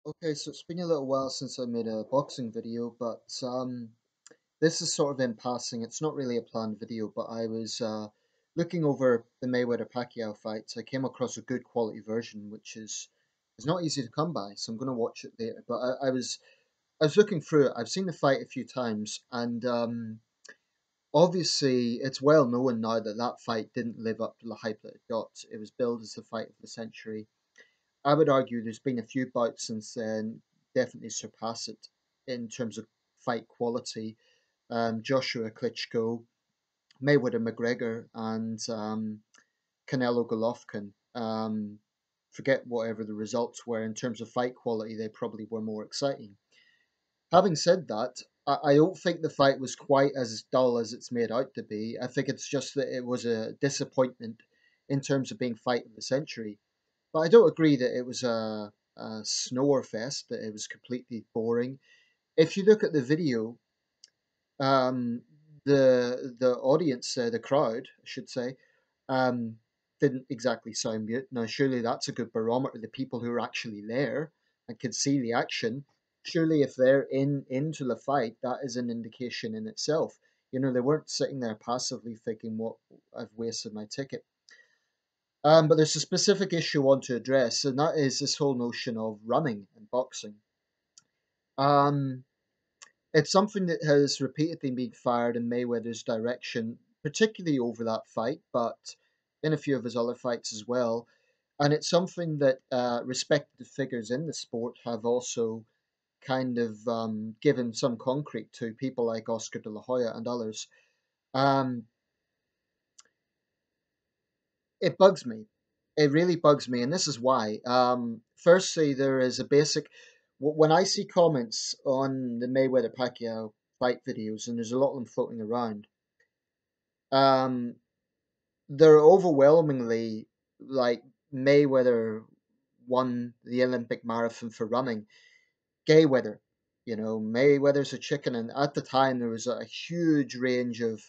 Okay, so it's been a little while since I made a boxing video, but this is sort of in passing. It's not really a planned video, but I was looking over the Mayweather Pacquiao fights. I came across a good quality version, which is not easy to come by, so I'm going to watch it later. But I was looking through it. I've seen the fight a few times, and obviously it's well known now that that fight didn't live up to the hype that it got. It was billed as the fight of the century. I would argue there's been a few bouts since then definitely surpass it in terms of fight quality. Joshua Klitschko, Mayweather McGregor, and Canelo Golovkin. Forget whatever the results were in terms of fight quality, they probably were more exciting. Having said that, I don't think the fight was quite as dull as it's made out to be. I think it's just that it was a disappointment in terms of being fight of the century. But I don't agree that it was a snore fest, that it was completely boring. If you look at the video, um, the audience, the crowd, I should say, um, didn't exactly sound mute. Now, surely that's a good barometer. The people who are actually there and could see the action, surely if they're into the fight, that is an indication in itself. You know, they weren't sitting there passively thinking, "What I've wasted my ticket." But there's a specific issue I want to address, and that is this whole notion of running in boxing. Um, it's something that has repeatedly been fired in Mayweather's direction, particularly over that fight, but in a few of his other fights as well. And it's something that respected figures in the sport have also kind of given some concrete to, people like Oscar de la Hoya and others. Um, It bugs me. It really bugs me, and this is why. Firstly, there is a basic. When I see comments on the Mayweather Pacquiao fight videos, and there's a lot of them floating around, um, they're overwhelmingly like Mayweather won the Olympic marathon for running. Gay weather, Mayweather's a chicken, and at the time there was a huge range of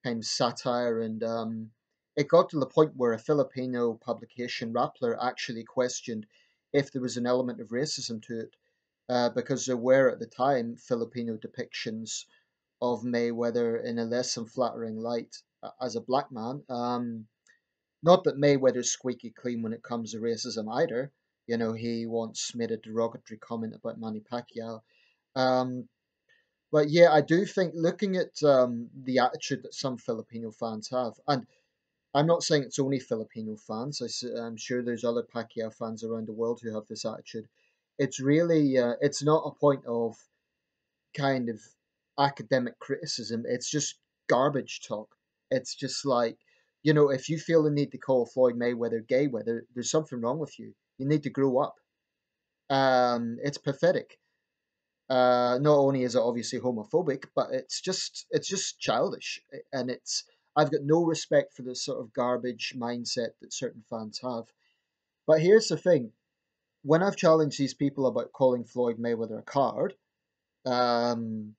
kind of satire, and it got to the point where a Filipino publication, Rappler, actually questioned if there was an element of racism to it, because there were at the time Filipino depictions of Mayweather in a less than flattering light as a black man. Not that Mayweather's squeaky clean when it comes to racism either. You know, he once made a derogatory comment about Manny Pacquiao. Um, but yeah, I do think looking at the attitude that some Filipino fans have, and I'm not saying it's only Filipino fans. I'm sure there's other Pacquiao fans around the world who have this attitude. It's really, it's not a point of kind of academic criticism. It's just garbage talk. It's just like, if you feel the need to call Floyd Mayweather gay weather, there's something wrong with you. You need to grow up. It's pathetic. Not only is it obviously homophobic, but it's just childish, and I've got no respect for the sort of garbage mindset that certain fans have. But here's the thing: when I've challenged these people about calling Floyd Mayweather a coward, um,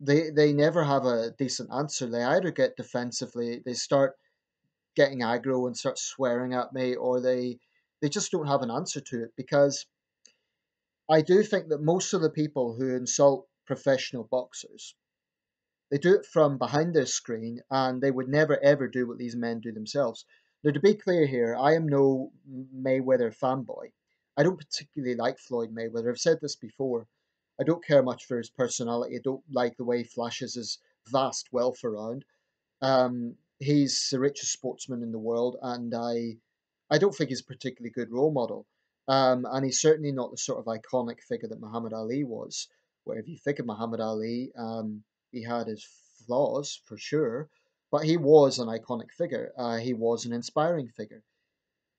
they never have a decent answer. They either get defensively, they start getting aggro and start swearing at me, or they just don't have an answer to it, because I do think that most of the people who insult professional boxers, they do it from behind their screen, and they would never ever do what these men do themselves. Now, to be clear here, I am no Mayweather fanboy. I don't particularly like Floyd Mayweather. I've said this before. I don't care much for his personality. I don't like the way he flashes his vast wealth around. He's the richest sportsman in the world, and I don't think he's a particularly good role model. And he's certainly not the sort of iconic figure that Muhammad Ali was. Where if you think of Muhammad Ali, he had his flaws for sure, but he was an iconic figure. He was an inspiring figure.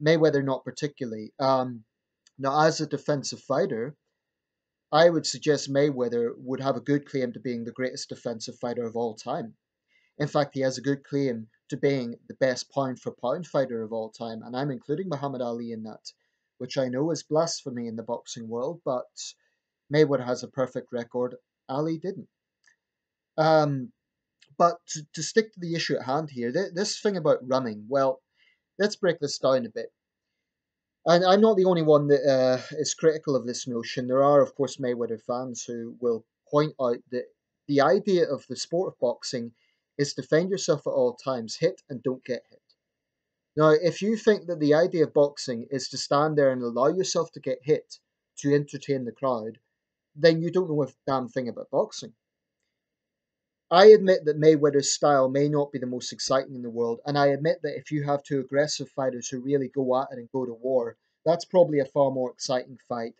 Mayweather, not particularly. Now, as a defensive fighter, I would suggest Mayweather would have a good claim to being the greatest defensive fighter of all time. In fact, he has a good claim to being the best pound for pound fighter of all time, and I'm including Muhammad Ali in that, which I know is blasphemy in the boxing world, but Mayweather has a perfect record. Ali didn't. Um, but to stick to the issue at hand here, this thing about running, well, let's break this down a bit. And I'm not the only one that is critical of this notion. There are, of course, Mayweather fans who will point out that the idea of the sport of boxing is defend yourself at all times, hit and don't get hit. Now, if you think that the idea of boxing is to stand there and allow yourself to get hit to entertain the crowd, then you don't know a damn thing about boxing. I admit that Mayweather's style may not be the most exciting in the world, and I admit that if you have two aggressive fighters who really go at it and go to war, that's probably a far more exciting fight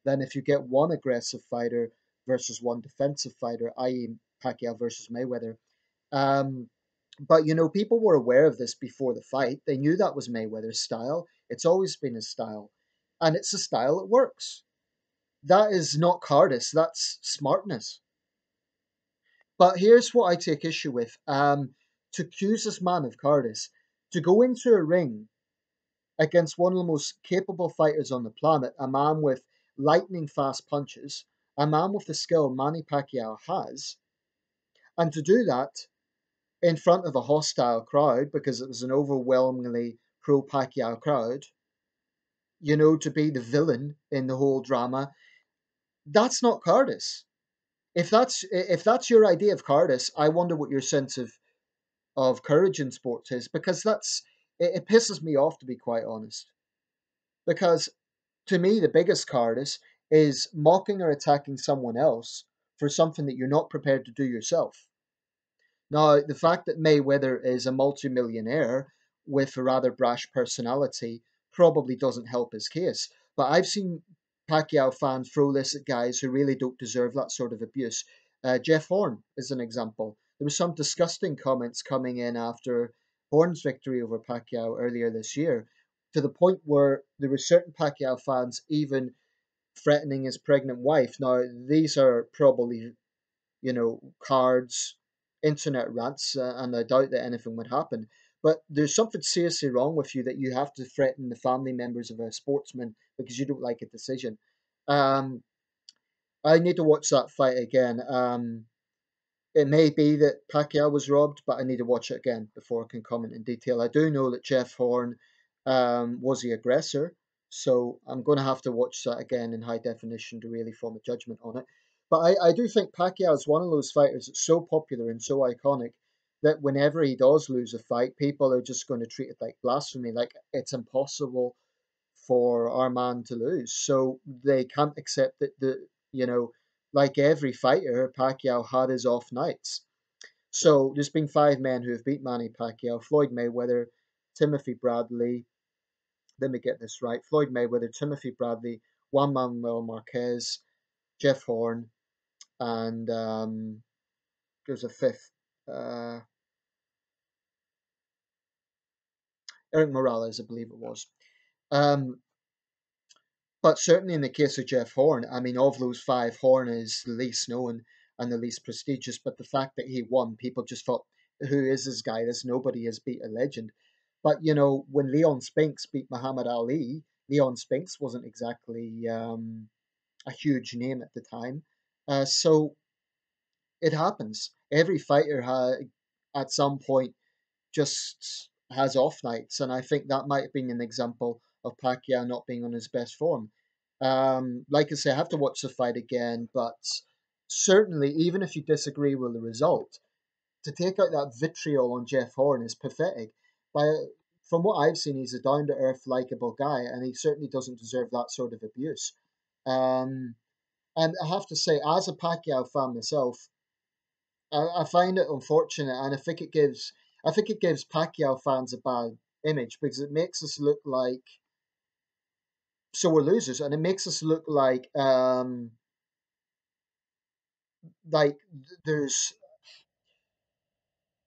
than if you get one aggressive fighter versus one defensive fighter, i.e., Pacquiao versus Mayweather. Um, but people were aware of this before the fight. They knew that was Mayweather's style. It's always been his style, and it's a style that works. That is not cowardice. That's smartness. But here's what I take issue with. To accuse this man of cowardice, to go into a ring against one of the most capable fighters on the planet, a man with lightning fast punches, a man with the skill Manny Pacquiao has, and to do that in front of a hostile crowd because it was an overwhelmingly pro Pacquiao crowd, to be the villain in the whole drama, that's not cowardice. If that's your idea of cowardice, I wonder what your sense of courage in sports is, because it pisses me off, to be quite honest. Because to me, the biggest cowardice is mocking or attacking someone else for something that you're not prepared to do yourself. Now, the fact that Mayweather is a multimillionaire with a rather brash personality probably doesn't help his case. But I've seen Pacquiao fans throw this at guys who really don't deserve that sort of abuse. Jeff Horn is an example. There were some disgusting comments coming in after Horn's victory over Pacquiao earlier this year, to the point where there were certain Pacquiao fans even threatening his pregnant wife. Now, these are probably cards, internet rants, and I doubt that anything would happen. But there's something seriously wrong with you that you have to threaten the family members of a sportsman because you don't like a decision. Um, I need to watch that fight again. It may be that Pacquiao was robbed, but I need to watch it again before I can comment in detail. I do know that Jeff Horn was the aggressor, so I'm going to have to watch that again in high definition to really form a judgment on it. But I do think Pacquiao is one of those fighters that's so popular and so iconic that whenever he does lose a fight, people are just going to treat it like blasphemy, like it's impossible for our man to lose. So they can't accept that like every fighter, Pacquiao had his off nights. So there's been five men who have beat Manny Pacquiao: Floyd Mayweather, Timothy Bradley. Let me get this right: Floyd Mayweather, Timothy Bradley, Juan Manuel Marquez, Jeff Horn, and there's a fifth, uh, Eric Morales, I believe it was. Um, But certainly in the case of Jeff Horn, I mean, of those five, Horn is the least known and the least prestigious. But the fact that he won, people just thought, who is this guy? This nobody has beat a legend. But when Leon Spinks beat Muhammad Ali, Leon Spinks wasn't exactly a huge name at the time. So it happens. Every fighter at some point just has off nights, and I think that might have been an example of Pacquiao not being on his best form. Like I say, I have to watch the fight again, but certainly, even if you disagree with the result, to take out that vitriol on Jeff Horn is pathetic. By From what I've seen, he's a down to earth, likable guy, and he certainly doesn't deserve that sort of abuse. Um, and I have to say, as a Pacquiao fan myself, I find it unfortunate, and I think it gives Pacquiao fans a bad image because it makes us look like so we're losers, and it makes us look like there's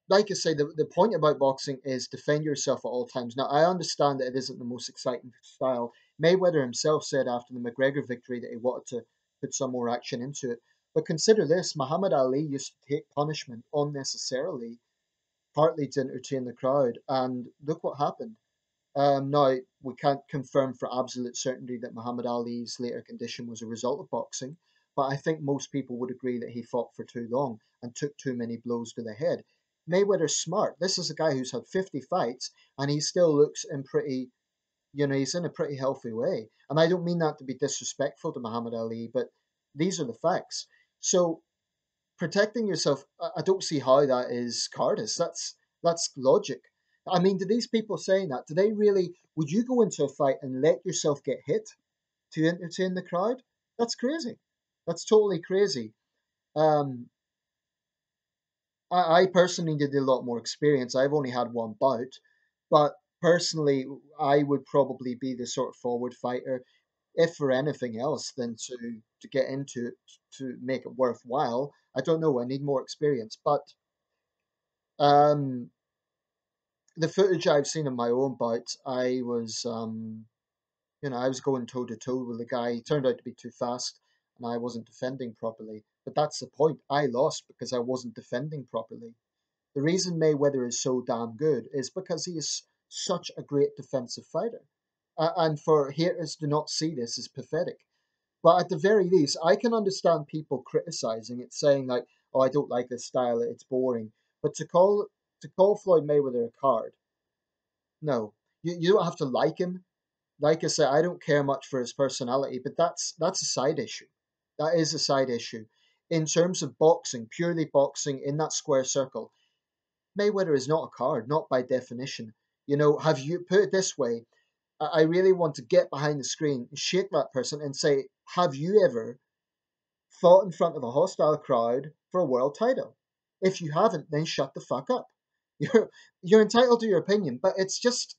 like I say, the point about boxing is defend yourself at all times. Now I understand that it isn't the most exciting style. Mayweather himself said after the McGregor victory that he wanted to put some more action into it. But consider this: Muhammad Ali used to take punishment unnecessarily, partly to entertain the crowd. And look what happened. Now, we can't confirm for absolute certainty that Muhammad Ali's later condition was a result of boxing, but I think most people would agree that he fought for too long and took too many blows to the head. Mayweather's smart. This is a guy who's had 50 fights and he still looks in pretty He's in a pretty healthy way. And I don't mean that to be disrespectful to Muhammad Ali, but these are the facts. So protecting yourself, I don't see how that is cowardice. That's logic. I mean, do these people saying that, do they really, would you go into a fight and let yourself get hit to entertain the crowd? That's crazy. That's totally crazy. Um, I personally did a lot more experience. I've only had one bout, but personally, I would probably be the sort of forward fighter, if for anything else, than to get into it to make it worthwhile. I don't know. I need more experience, but um, the footage I've seen of my own bouts, I was going toe to toe with a guy. He turned out to be too fast, and I wasn't defending properly. But that's the point. I lost because I wasn't defending properly. The reason Mayweather is so damn good is because he is such a great defensive fighter. And for haters to not see this is pathetic. But at the very least, I can understand people criticizing it, saying like, "Oh, I don't like this style; it's boring." But to call Floyd Mayweather a card, no, you don't have to like him. Like I said, I don't care much for his personality, but that's a side issue. That is a side issue. In terms of boxing, purely boxing in that square circle, Mayweather is not a card, not by definition. Have you put it this way? I really want to get behind the screen, shake that person, and say, have you ever fought in front of a hostile crowd for a world title? If you haven't, then shut the fuck up. You're entitled to your opinion, but it's just,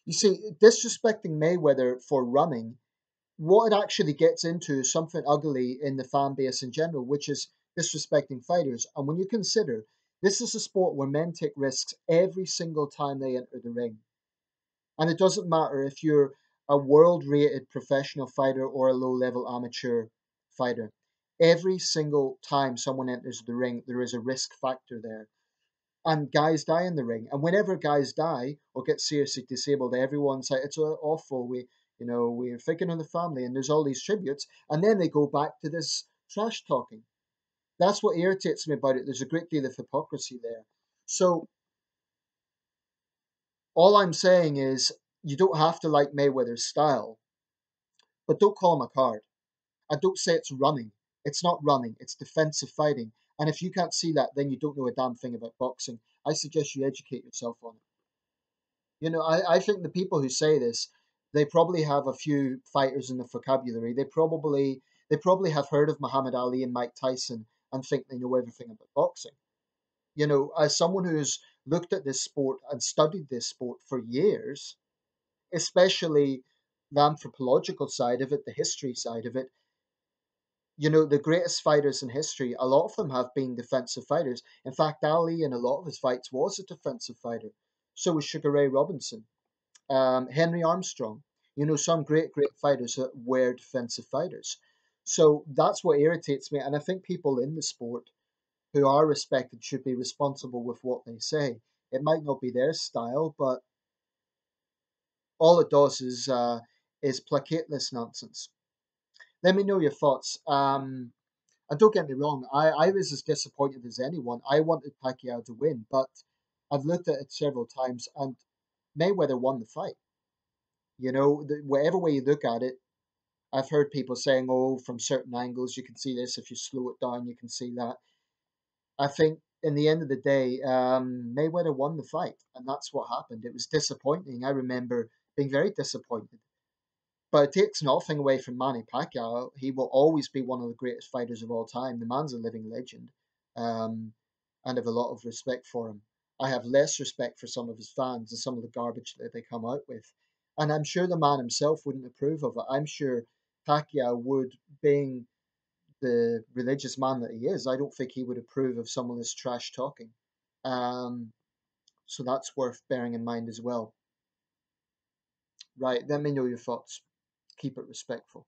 you see, disrespecting Mayweather for running, what it actually gets into is something ugly in the fan base in general, which is disrespecting fighters. And when you consider this is a sport where men take risks every single time they enter the ring, and it doesn't matter if you're a world rated professional fighter or a low level amateur fighter, every single time someone enters the ring, there is a risk factor there. And guys die in the ring. And whenever guys die or get seriously disabled, everyone's like, it's awful. We're thinking of the family, and there's all these tributes. And then they go back to this trash talking. That's what irritates me about it. There's a great deal of hypocrisy there. So all I'm saying is you don't have to like Mayweather's style, but don't call him a card. I don't say it's running. It's not running. It's defensive fighting. And if you can't see that, then you don't know a damn thing about boxing. I suggest you educate yourself on it. I think the people who say this, they probably have a few fighters in the vocabulary. They probably have heard of Muhammad Ali and Mike Tyson and think they know everything about boxing. As someone who's looked at this sport and studied this sport for years, especially the anthropological side of it, the history side of it, the greatest fighters in history, a lot of them have been defensive fighters. In fact, Ali in a lot of his fights was a defensive fighter. So was Sugar Ray Robinson. Henry Armstrong, some great, great fighters that were defensive fighters. So that's what irritates me. And I think people in the sport who are respected should be responsible with what they say. It might not be their style, but all it does is placate this nonsense. Let me know your thoughts. And don't get me wrong, I was as disappointed as anyone. I wanted Pacquiao to win, but I've looked at it several times, and Mayweather won the fight. Whatever way you look at it, I've heard people saying, oh, from certain angles, you can see this. If you slow it down, you can see that. I think in the end of the day, Mayweather won the fight, and that's what happened. It was disappointing. I remember being very disappointed. But it takes nothing away from Manny Pacquiao. He will always be one of the greatest fighters of all time. The man's a living legend, um, and I have a lot of respect for him. I have less respect for some of his fans and some of the garbage that they come out with. And I'm sure the man himself wouldn't approve of it. I'm sure Pacquiao would, being the religious man that he is, I don't think he would approve of some of this trash talking. Um, so that's worth bearing in mind as well. Right, let me know your thoughts. Keep it respectful.